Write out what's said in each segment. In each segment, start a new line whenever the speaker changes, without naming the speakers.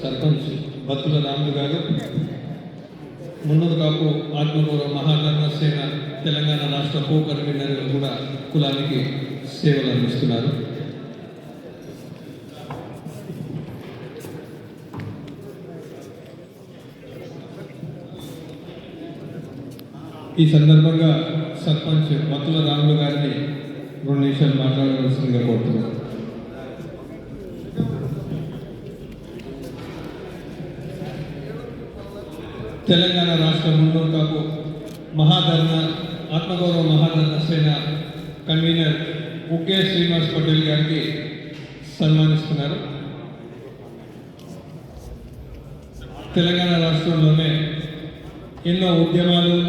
సర్పంచ్ బత్తుల రాములు గారు, మున్నూరు కాపు ఆత్మగౌరవ మహాధర్మ సేన తెలంగాణ రాష్ట్ర కో కన్వీనర్గా కూడా కులానికి సేవలు అందిస్తున్నారు. ఈ సందర్భంగా సర్పంచ్ బత్తుల రాములు గారిని 2 నిమిషాలు మాట్లాడవలసిందిగా కోరుతున్నాను. తెలంగాణ రాష్ట్ర మున్నూరు కాపు ఆత్మగౌరవ మహాధర్మ సేన కన్వీనర్ ఉకే శ్రీనివాస్ పటేల్ గారికి సన్మానిస్తున్నారు. తెలంగాణ రాష్ట్రంలోనే ఎన్నో ఉద్యమాలు,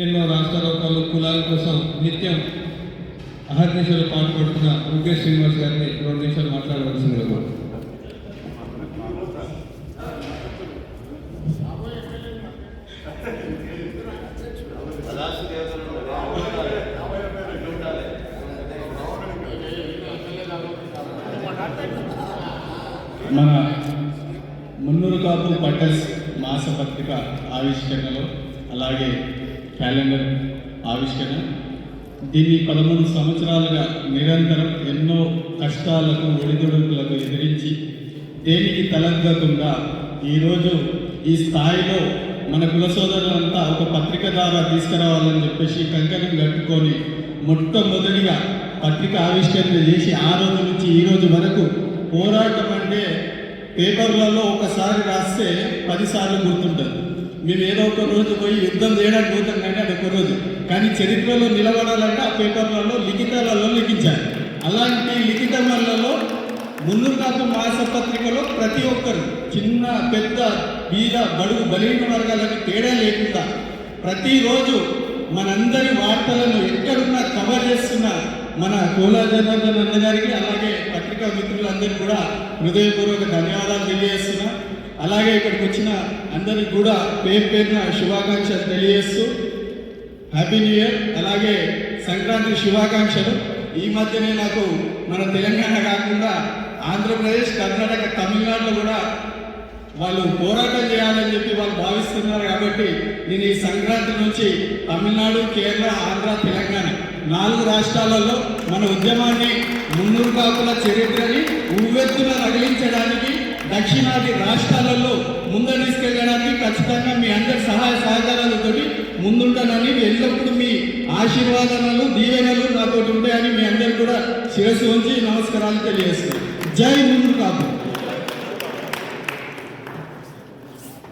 ఎన్నో రాష్ట్రాలు కులాల కోసం నిత్యం అహర్నిశలు పాటుపడుతున్న ఉకే శ్రీనివాస్ గారిని 2 నిమిషాలు మాట్లాడవలసిందిగా.
మన మున్నూరు కాపు పట్టల్స్ మాసపత్రిక ఆవిష్కరణలో, అలాగే క్యాలెండర్ ఆవిష్కరణ, దీన్ని 13 సంవత్సరాలుగా నిరంతరం ఎన్నో కష్టాలకు ఒడిదుడుకులకు ఎదిరించి దేనికి తలగ్గకుండా ఈరోజు ఈ స్థాయిలో మన కుల సోదరులంతా ఒక పత్రిక ద్వారా తీసుకురావాలని చెప్పేసి కంకణం కట్టుకొని మొట్టమొదటిగా పత్రిక ఆవిష్కరణ చేసి ఆ రోజు నుంచి ఈ రోజు వరకు పోరాటం అంటే పేపర్లలో ఒకసారి రాస్తే 10 సార్లు గుర్తుంటుంది. మేము ఏదో ఒక రోజు పోయి యుద్ధం చేయడానికి పోతాం కానీ అది ఒక రోజు, కానీ చరిత్రలో నిలబడాలంటే ఆ పేపర్లలో లిఖితాలలో లిఖించాలి. అలాంటి లిఖితములలో మున్నూరు కాపు మాసపత్రికలో ప్రతి ఒక్కరు చిన్న పెద్ద బీద బడుగు బలహీన వర్గాలకు తేడా లేకుండా ప్రతిరోజు మనందరి వార్తలను ఎక్కడున్నా కవర్ చేస్తున్న మన కోలా జనార్దన్ అన్న గారికి, అలాగే పత్రికా మిత్రులందరికీ కూడా హృదయపూర్వక ధన్యవాదాలు తెలియజేస్తున్నా. అలాగే ఇక్కడికి వచ్చిన అందరికి కూడా పేరున శుభాకాంక్షలు తెలియజేస్తూ హ్యాపీ న్యూ ఇయర్, అలాగే సంక్రాంతి శుభాకాంక్షలు. ఈ మధ్యనే నాకు మన తెలంగాణ కాకుండా ఆంధ్రప్రదేశ్, కర్ణాటక, తమిళనాడులో కూడా వాళ్ళు పోరాటం చేయాలని చెప్పి వాళ్ళు భావిస్తున్నారు. కాబట్టి నేను ఈ సంక్రాంతి నుంచి తమిళనాడు, కేరళ, ఆంధ్ర, తెలంగాణ 4 రాష్ట్రాలలో మన ఉద్యమాన్ని, మున్నూరు కాపుల చరిత్రని ఉవ్వెత్తున రగిలించడానికి, దక్షిణాది రాష్ట్రాలలో ముందు తీసుకెళ్ళడానికి ఖచ్చితంగా మీ అందరి సహాయ సహకారాలతో ముందుంటానని, ఎల్లప్పుడూ మీ ఆశీర్వాదాలు, దీవెనలు నాతో ఉంటాయని మీ అందరికీ కూడా శిరస్సు ఉంచి నమస్కారాలు తెలియజేస్తున్నాను. జై మున్నూరు కాపు.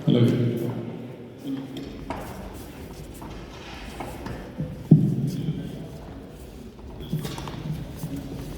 అలాగే